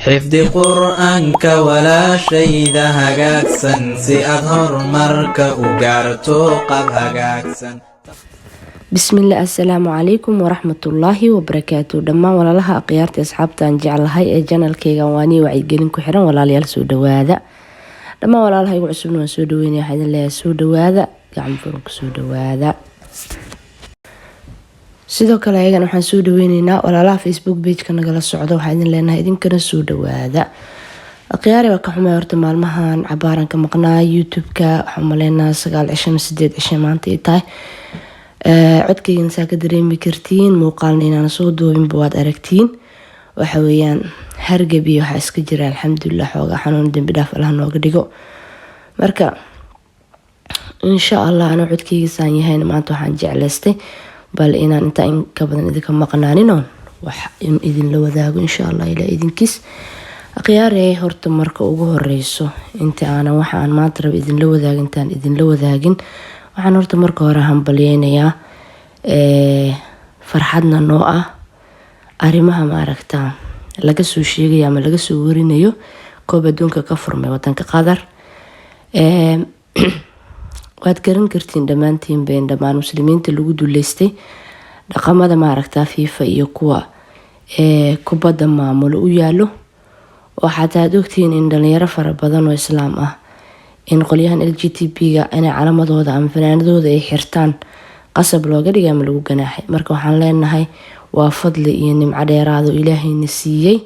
حفظ قرآنك ولا شيء ذا هجاكسن سي أظهر مرك وقارتو قب هجاكسن. بسم الله. السلام عليكم ورحمة الله وبركاته. دمان ولا لها قيارتي أصحابتان جعل هاي جانل كيغواني وعيقلين كحران ولا ليال سودو هذا. دمان ولا لها يقول عسبنا سودو وين يحد الله سودو هذا قام فرق سودو هذا. sidoo kale ayagana waxaan soo dhaweynaynaa walaalaha Facebook page-ka nagala socdo waxaan idin leenahay idinkana soo dhawaada. Aqyaari waa ka xumay horta maalmahan cabaaran ka maqnaa YouTube-ka waxaan maleynaa 9 cisho 8 cisho maanta ay tahay. Codkaygan saa ka dareemi kartiin muuqaalna inaan soo duubin baad aragtiin. Waxa weeyaan hargab iyo waxa iska jira alxamdulillah xoogaa xanuun dambi dhaaf Allah nooga dhigo. Marka insha Allah ana codkayga saan yahay maanta waxaan jeclaystay bal inaan inta in ka badan idinka maqnaanino wax in idin la wadaago insha Allah ila idinkiis. Aqyaarey horta marka ugu horeyso inta aan waxaan maanta rab idin la wadaagin intaan idin la wadaagin waxaan horta marka hore hambalyeynaya farxadna noo ah arimaha ma aragtaa laga soo sheegay ama laga soo warinayo koob adduunka ka furmay wadanka Qatar. waad garan kartiin dhamaantiin been dhamaan muslimiinta lagu duleystay dhaqamada ma aragtaa FIFA iyo kuwa kubadda maamulo u yaalo waxaad ogtiin in dhalinyaro fara badan oo islaam ah in qolyahan LGTB-ga inay calamadooda ama fanaanadooda ay xirtaan qasab looga dhigay ama lagu ganaaxay. Marka waxaan leenahay waa fadli iyo nimco dheeraad oo Ilaahayna siiyay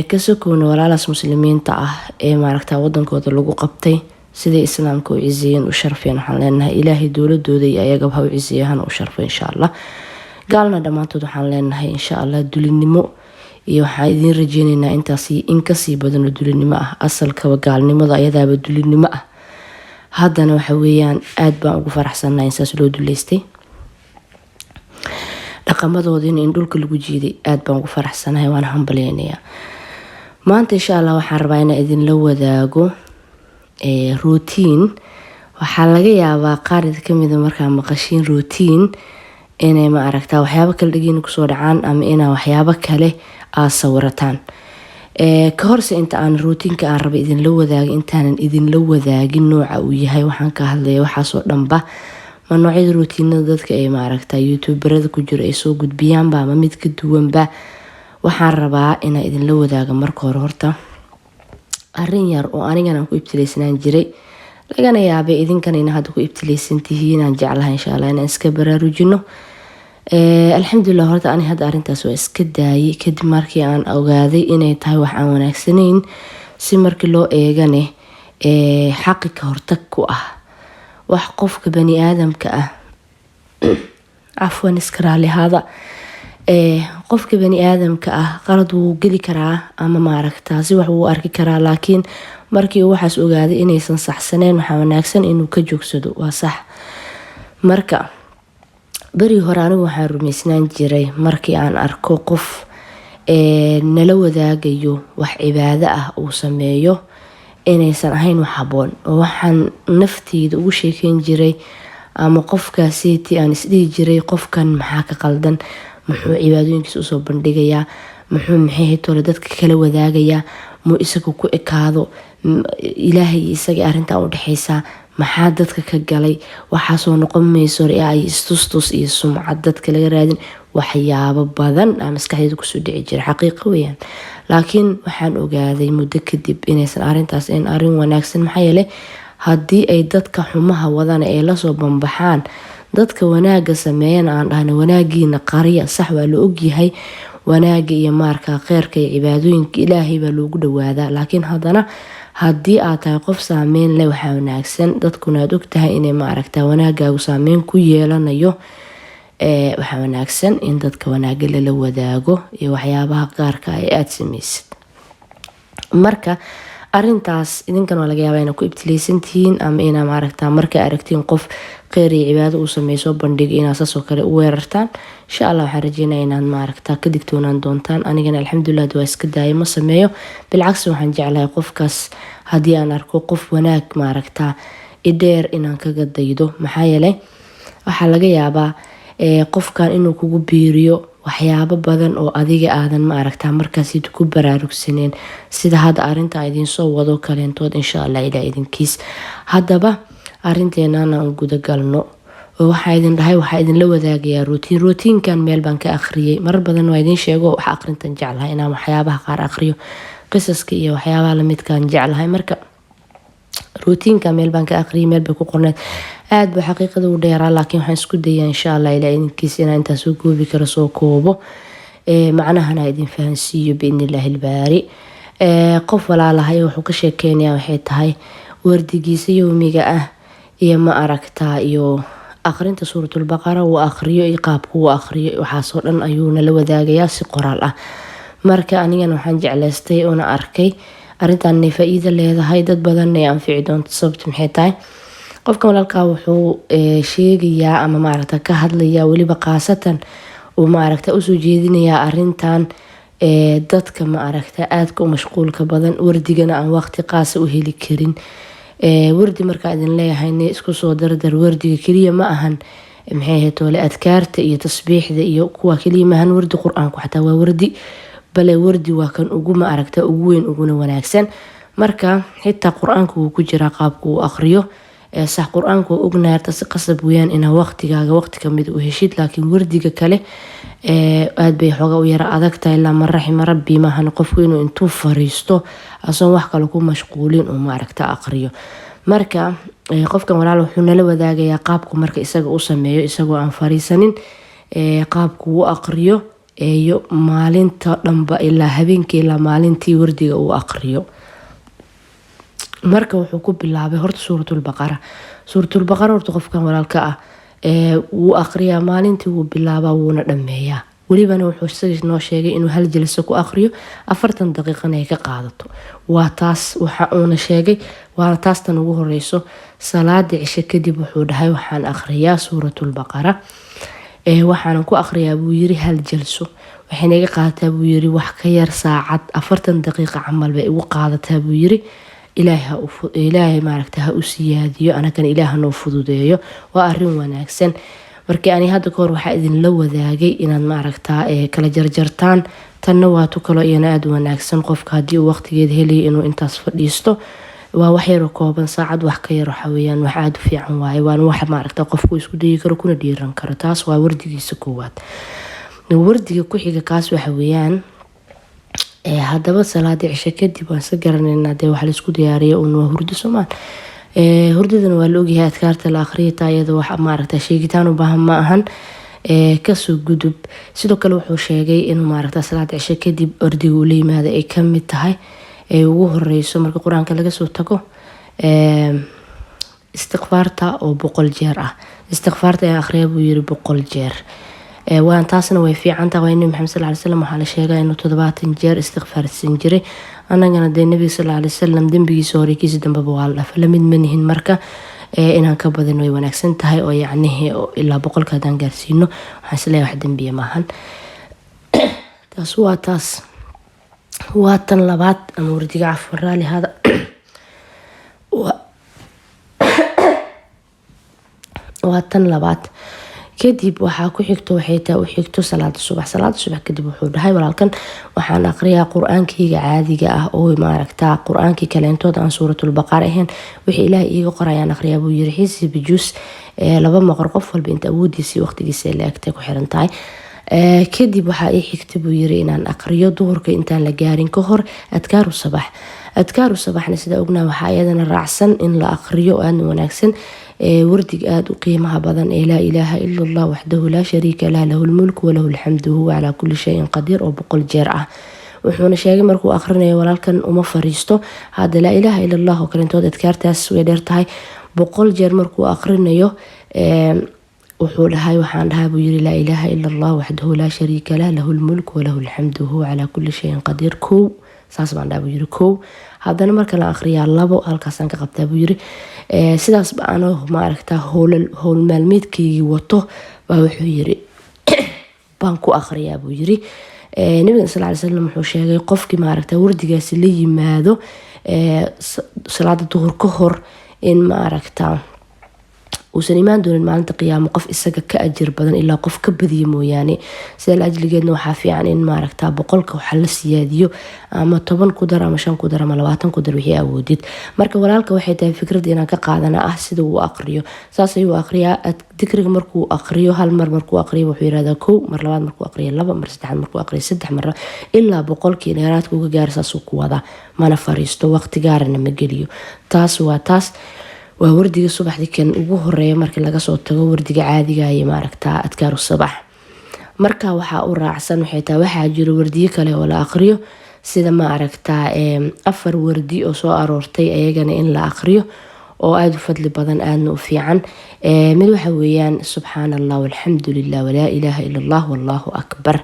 ka sokoona walaalaas muslimiinta ah ee ma aragtaa wadankooda lagu qabtay sidii islaamka u ciiseeyeen u sharfeen waxaan leenahay Ilaahay dawladooda iyo ayaga ha u ciiseeyaan u sharfay insha Allah. Gaalna dhamaantood waxaan leenahay insha Allah dulinimo iyo waxaan idin rajeynaynaa intaasi in ka sii badan oo dulinimo ah. Asalka gaalnimada ayadaaba dulinimo ah. Haddana waxa weeyaan aad baan ugu faraxsanahay in saas loo duleystay. Dhaqamadoodina in dhulka lagu jiiday aad baan ugu faraxsanahay waan hambaleynayaa. Maanta insha Allah waxaan rabaa inaan idin la wadaago routine. Waxaa laga yaabaa qaar kamid ah markaa maqashiin routine inay ma aragtaa waxyaabo kala dhigeen ku soo dhacaan ama inaa waxyaabo kale aad sawirataan. Ka horse inta aan routine-ka aan rabay idin la wadaagin intaanan idin la wadaagin nooca uu yahay waxaan ka hadlayaa waxa soo dhanba ma noocyada routine-da dadka ay ma aragtaa YouTuberada ku jira ay soo gudbiyaan ba ama mid ka duwan ba waxaan rabaa inaan idin la wadaago marka hore horta arrin yar oo anigana ku ibtilaysanaan jiray lagana yaabay idinkana in hadda ku ibtilaysan tihiin aan jeclahay insha Allah inaan iska baraarujino. Alxamdulillah horta ani hadda arrintaas waa iska daayay kadib markii aan ogaaday inay tahay wax aan wanaagsaneyn si markii loo eegane xaqiiqa hortag ku ah wax qofka bani aadamka ah afwan iskaraali hada qofka bani aadamka ah qalad wuu gali karaa ama ma aragtaa si wax uu arki karaa laakiin markii uu waxaas ogaaday inaysan saxsaneen waxa wanaagsan inuu ka joogsado waa sax. Marka bari hore anigu waxaan rumaysnaan jiray markii aan arko qof nala wadaagayo wax cibaado ah uu sameeyo inaysan ahayn wax haboon oo waxaan nafteyda ugu sheekeyn jiray ama qofkaasiti aan isdhihi jiray qofkan maxaa ka qaldan muxuu cibaadooyinkiisa usoo bandhigayaa muxuu maxay tole dadka kala wadaagayaa muu isagu ku ekaado Ilaahay isaga arrinta u dhaxaysa maxaa dadka ka galay waxa soo noqon mayso ay istustus iyo sumcad dadka laga raadin waxyaabo badan ama maskaxdeeda ku soo dhici jira xaqiiqo weeyaan. Laakiin waxaan ogaaday muddo kadib inaysan arrintaas in arrin wanaagsan maxay yeelay haddii ay dadka xumaha wadana ay la soo banbaxaan dadka wanaaga sameeyana aan dhahno wanaagiina qariya sax waa la ogyahay wanaaga iyo marka khayrka iyo cibaadooyinka Ilaahay baa loogu dhawaadaa laakiin haddana haddii aad tahay qof saameyn leh waxa wanaagsan dadkuna aad ogtahay inay ma aragtaa wanaagaagu saameyn ku yeelanayo waxa wanaagsan in dadka wanaaga la wadaago iyo waxyaabaha qaarka ay aad sameeysid. Marka arrintaas idinkan waa laga yaabaa inaad ku ibtilaysan tihiin ama inaad ma aragtaa marka aragtiin qof khayr iyo cibaado uu sameeyo bandhig inaad saasoo kale u weerartaan insha Allah waxaan rajeynayaa inaad ma aragtaa ka digtoonaan doontaan. Anigana alxamdulillah waa iska daayay ma sameeyo bilcagsi waxaan jeclahay qofkaas haddii aan arko qof wanaag ma aragtaa idheer inaan kaga daydo maxaa yeelay waxa laga yaabaa qofkan inuu kugu biiriyo waxyaabo badan oo adiga aadan ma aragtaa markaas ku baraarugsaneen sida hadda arinta idin soo wado kaleentood insha Allah ilaa idinkiis. Haddaba arinteenana aan guda galno oo waxaa idin dhahay waxaa idin la wadaagayaa rootiinkan meel baan ka akhriyay marar badan waa idin sheego waxa akhrintan jeclahay inaan waxyaabaha qaar akhriyo qisaska iyo waxyaabaha la midkaan jeclahay. marka rootiinka meel baan ka akhriyay meel bay ku qorneed aad ba xaqiiqada u dheeraa laakiin waxaan isku dayaa insha Allah ilaa idinkiis inaan intaas soo koobi karo soo koobo macnahana idin fahansiiyo biidnillaahi albaari. qof walaalahay wuxuu ka sheekeynayaa waxay tahay wardigiisa yawmiga ah iyo ma aragtaa iyo akhrinta suuratul baqara uu akhriyo iyo qaabku uu akhriyo waxaasoo dhan ayuuna la wadaagayaa si qoraal ah. marka anigana waxaan jeclaystay una arkay arintan inay faa'iido leedahay dad badan ay anfici doonto. sababta maxay tahay qofkan walaalkaa wuxuu sheegayaa ama maaragta ka hadlayaa weliba qaasatan uu maaragta usoo jeedinayaa arintan dadka maaragta aadka u mashquulka badan wardigana aan waqti qaasa u heli karin. wardi markaa idin leeyahayna isku soo dardar wardiga keliya ma ahan maxay ahayd toole adkaarta iyo tasbiixda iyo kuwa keliya ma ahan wardi qur-aanku xataa waa wardi bale wardi waa kan ugu ma aragta ugu weyn uguna wanaagsan. marka xitaa qur-aanku wuu ku jiraa qaabku uu akhriyo sax qur-aanku waa ognaarta si qasab weyaan inaa waqtigaaga waqti kamid u heshid laakiin wardiga kale aad bay xooga u yara adagtahay ilaa man raxima rabbi maahan qofku inuu intuu fariisto asoon wax kale ku mashquulin uu maaragta aqriyo. marka qofkan walaal wuxuu nala wadaagayaa qaabku marka isaga u sameeyo isagoo aan fariisanin qaabku u aqriyo iyo maalinta dhanba ilaa habeenkii ilaa maalintii wardiga uu aqriyo. marka wuxuu ku bilaabay horta suuratul baqara horta qofkan walaalka ah wuu aqriyaa maalintii wuu bilaabaa wuuna dhameeyaa welibana wuxuu isaga noo sheegay inuu hal jalso ku aqriyo 40 daqiiqana ay ka qaadato. waa taas waxa uuna sheegay waa taas tan ugu horeyso salaada cisho kadib wuxuu dhahay waxaan aqriyaa suuratul baqara waxaan ku aqriyaa buu yiri hal jalso waxayna iga qaadataa buu yiri wax ka yar saacad 40 daqiiqo camal bay igu qaadataa buu yiri. ilaahay maaragta ha u siyaadiyo anakan ilaaha noo fududeeyo waa arin wanaagsan. markii ani hadda kahor waxaa idin la wadaagay inaad maaragtaa kala jarjartaan tanna waa tu kalo iyana aad wanaagsan qofka haddii uu waqtigeeda helayo inuu intaas fadhiisto waa wax yar oo kooban saacad wax ka yar waxa weeyaan wax aad u fiican waaye waana wax maaragta qofku isku dayi karo kuna dhiiran karo. taas waa wardigiisa koowaad. wardiga ku xiga kaas waxa weeyaan haddaba salaada cisho kadib waan iska garanaynaa dee waxa la isku diyaariyo uun waa hurdo Soomaal. hurdadana waa la ogyahay adkaarta la akhriyo taayada wax maaragta sheegitaan u baahan ma ahan kasoo gudub. sidoo kale wuxuu sheegay inuu maaragta salaada cisho kadib ordiga uu la yimaado ay ka mid tahay ugu horeyso marka qur-aanka laga soo tago istighfaarta oo 100 jeer ah. istighfaarta ay akhriya buu yiri 100 jeer waan taasna way fiican tahay nabi maxamed sallallahu alayhi wasallam waxa la sheegay inuu 70 jeer istighfaarsan jiray anagana de nabi sallallahu alayhi wasallam dambigiisa horekiisa dambaba waa la lamid manihin marka inaan ka badan way wanaagsan tahay oo yacni ilaa 100 hadaan gaarsiino waxaan isleeyahay wax dambiye maahan. taas waa tan labaad ama wardiga cafwan raali hada waa tan labaad. kadib waxaa ku xigto waxay taa u xigto salaada subax kadib wuxuu dhahay walaalkan waxaan aqriyaa qur-aankayga caadiga ah oo maaragtaa qur-aankii kaleentood aan suuratul baqara ahayn wixii ilaahay iiga qorayaan aqriyaa buu yiri xisib juz laba maqor qof walba inta awoodiisa waqtigiisa la agtay ku xiran tahay. kadib waxaa ii xigta buu yiri inaan aqriyo duhurka intaan la gaarin ka hor adkaaru sabaxna sida ognaa waxaa iyadana raacsan in la aqriyo aad wanaagsan wardig aad u qiimaha badan ee laa ilaaha illa allah wahdahu la sharika lahu lahul mulku wa lahul hamdu huwa ala kulli shay'in qadir oo 100 jeer ah. wuxuuna sheegay markuu aqrinayo walaalkan uma fariisto hada laa ilaaha illa allah oo kaleentood adkaartaas way dheertahay 100 jeer markuu aqrinayo wuxuu dhahay waxaan dhahay buu yiri laa ilaaha illa allah wahdahu la sharika lahu lahul mulku wa lahul hamdu huwa ala kulli shay'in qadir kow saas baan dhahay buu yiri kow. haddana marka la aqriyaa labo halkaasaan ka qabtaa buu yiri sidaas ba anoo maaragtaa howl maalmeedkaygii wato baa wuxuu yiri baan ku aqriyaa buu yiri. nabiga sallallahu alayhi wasallam wuxuu sheegay qofkii maaragtaa wardigaasi la yimaado salaada duhur ka hor in maaragtaa uusan imaan doonin maalinta qiyaamo qof isaga ka ajir badan ilaa qof ka badiya mooyaane. sida laajligeedna waxaa fiican in maaragtaa boqolka waxa la siyaadiyo ama 10 ku dar ama 5 ku dar ama 20 ku dar wixii awoodid. marka walaalka waxay tahay fikrad inaan ka qaadana sida uu aqriyo. saas ayuu aqriyaa dikriga markuu aqriyo hal mar markuu aqriyo wuxuu yiraahdaa 1 mar labaad markuu aqriyo 2 mar saddexaad markuu aqriyo 3 mar ilaa boqolkii dheeraadka uga gaar saas uu ku wada mana fariisto waqti gaarana ma geliyo. taas waa wardiga subaxdii kan ugu horeeya markii laga soo tago wardiga caadiga ah maaragtaa adkaaru subax. marka waxa uu raacsan waxay tahay waxaa jiro wardiyo kale oo la aqriyo sida maaragtaa 4 wardi oo soo aroortay ayagana in la aqriyo oo aad u fadli badan aadna u fiican. mid waxa weeyaan subxaanallah walxamdulillah walaa ilaaha ila allah wallahu akbar.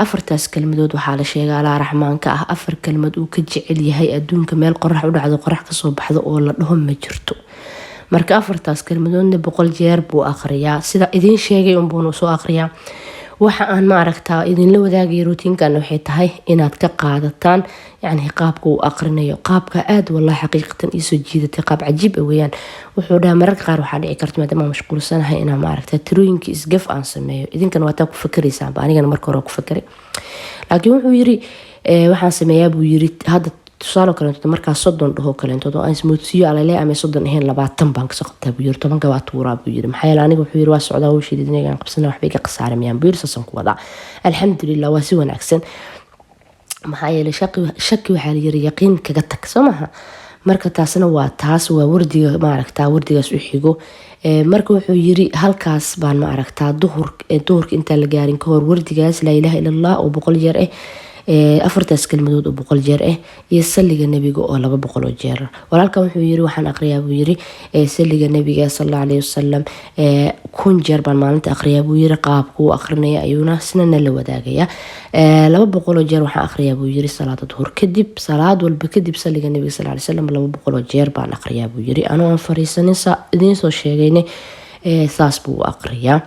afartaas kelmadood waxaa la sheegaa Allah raxmaanka ah 4 kelmad uu ka jecel yahay adduunka meel qorax u dhacdo qorax ka soo baxdo oo la dhaho ma jirto. marka afartaas kelmadoodna 100 jeer buu aqriyaa sida idin sheegay buu soo aqriyaa. waxa aan maaragtaa idin la wadaagay routiinkan waxay tahay inaad ka qaadataan yani qaabka uu aqrinayo qaabka aad wallahi xaqiiqatan isoo jiidatay qaab cajiib ah weeyaan. wuxuu dhahay mararka qaar waxaa dhici karta maadaama mashquulsanahay inaan maaragtaa tirooyinka isgaf aan sameeyo idinkan waa taa ku fakaraysaan anigana marka hore ku fakaray. laakiin wuxuu yiri waxaan sameeyaa buu yiri hadda tusaale kale markaa 30 dhaho kale oo aan ismoodsiyo alale ama 30 ahayn 20 baan ka soo qabtaa buu yiri 10 waa tuuraa buu yiri maxay la aniga wuxuu yiri waa socdaa oo shiidinayaan qabsana waxba iga qasaaramiyaan buu yiri sasan ku wada alxamdulillah waa si wanaagsan. maxaa yeelay shaki waxaa la yiri yaqiin kaga tag soomaha. marka taasna waa wardiga maaragtaa wardigaas u xigo. marka wuxuu yiri halkaas baan maaragtaa duhurka inta la gaarin ka hor wardigaas la ilaaha illa allah oo 100 jeer afartaas kelmadood oo 100 jeer iyo saliga nabiga oo 200 jeer. walaalkan wuxuu yiri waxaan aqriyaa buu yiri saliga nabiga sallallahu alayhi wasallam 1 jeer baan maalinta aqriyaa buu yiri qaabku aqrinaya ayuuna sinana la wadaagaya. 200 jeer waxaan aqriyaa buu yiri salaada duhur kadib salaad walba kadib saliga nabiga sallallahu alayhi wasallam 200 jeer baan aqriyaa buu yiri anoo aan fariisanin idin soo sheegayne saas buu aqriyaa.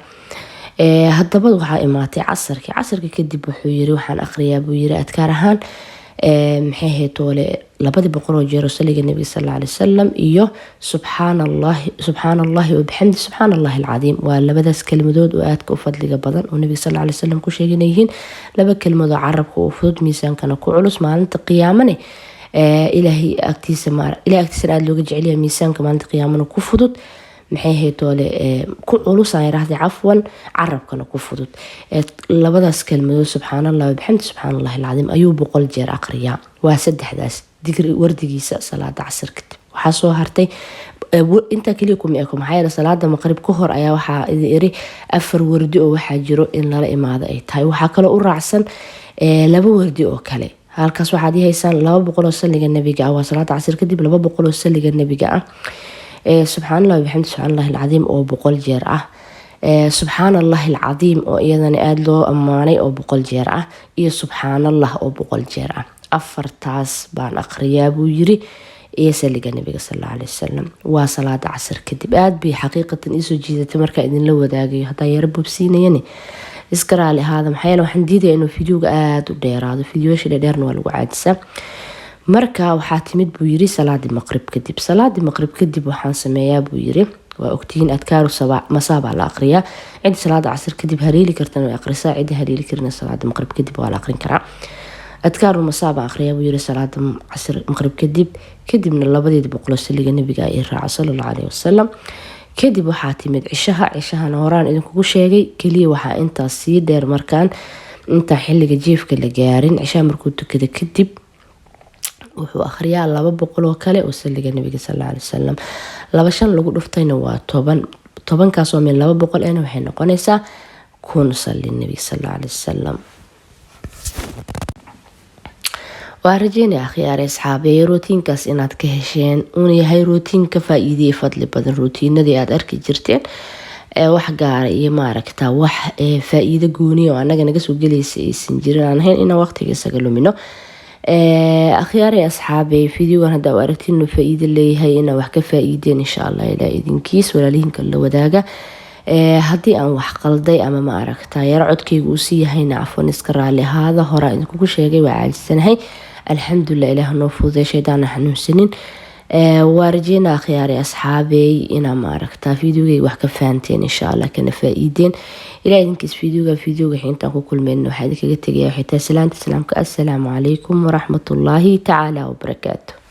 haddaba waxaa imaatay casarka kadib wuxuu yiri waxaan aqriyaa buu yiri adkaar ahaan maxay heetoole 200 jeer saliga nabiga sallallahu alayhi wasallam iyo subxaanallahi wa bihamdi subxaanallahi alcadiim. waa labadaas kelmadood oo aadka u fadliga badan oo nabiga sallallahu alayhi wasallam ku sheeganayeen laba kelmadood carabka oo fudud miisaankana ku culus maalinta qiyaamane ilaahay agtiisa aad looga jecel yahay miisaanka maalinta qiyaamana ku fudud maxay heetoole ku culus ay raahday cafwan carabkana ku fudud. labadaas kelmadood subxaanallahi wa bihamdi subxaanallahi alcadiim ayuu 100 jeer aqriyaa. waa saddexdaas digri wardigiisa salaada casr kadib. waxaa soo hartay inta kaliya kuma eko maxaa yeelay salaada maqrib ka hor ayaa waxaa iri 4 wardi oo waxaa jiro in lala imaado ay tahay. waxaa kale u raacsan 2 wardi oo kale halkaas waxaad haysaan 200 oo saliga nabiga waa salaada casr kadib 200 oo saliga nabiga subxaanallahi wa bihamdi subxaanallahi alcadiim oo 100 jeer subxaanallahi alcadiim oo iyadana aad loo ammaanay oo 100 jeer iyo subxaanallah oo 100 jeer afartaas baan aqriyaa buu yiri iyo saliga nabiga sallallahu alayhi wasallam. waa salaada casr kadib aad bay xaqiiqatan isoo jiidatay marka idin la wadaagayo hadaa yar bobsiinayeen iska raali ahaada maxaa yeelay waxaan diiday inuu fiidiyowga aad u dheeraado fiidiyoosha dheerna waa lagu caadisaa. marka waxaa timid buu yiri salaadii maqrib kadib waxaan sameeyaa buu yiri waa ogtiin adkaaru masaaba la aqriyaa cid salaada casr kadib haleeli kartan way aqrisaa cid haleeli karina salaada maqrib kadib waa la aqrin karaa. adkaaru masaaba aqriyaa buu yiri salaada casr maqrib kadibna 200 saliga nabiga ay raaca sallallahu alayhi wasallam. kadib waxaa timid cishahana horaan idinkugu sheegay kaliya waxaa intaas sii dheer markaan inta xilliga jiifka la gaarin cishaha markuu tukada kadib wuxuu akhriyaa 200 oo kale oo saliga nabiga sallallahu alayhi wasallam. 2 lagu dhuftayna waa 10 kaas oo meel 200 ana waxay noqonaysaa 1 sali nabiga sallallahu alayhi wasallam. waa rajeynaya akhyaare asxaabay routiinkaas inaad ka hesheen uu yahay routine ka faa'iideey fadli badan routiinadii aad arki jirteen wax gaar iyo maaragtaa wax faa'iido gooni oo anaga naga soo galaysa aysan jirin aan ahayn inaan waqtiga isaga lumino. akhyaare asxaabay fiidiyowgan hadda aragtiin inuu faa'iido leeyahay inaan wax ka faa'iideen insha Allah ilaa idinkiis walaalihiinka la wadaaga. haddii aan wax qalday ama ma aragtaa yar codkaygu uu sii yahayna afwan iska raali ahaada hore idinku sheegay waa caajisanahay alxamdulillah ilaah noo fududeeyay shaydaan xanuunsanin وارجينا خياري أصحابي إنا ما ركتا فيديوغي وحكا فانتين إن شاء الله كان فائدين إلا إذنكس فيديوغي حين تنكو كل منه حديث قلت وحيتا سلامة سلامك السلام عليكم ورحمة الله تعالى وبركاته.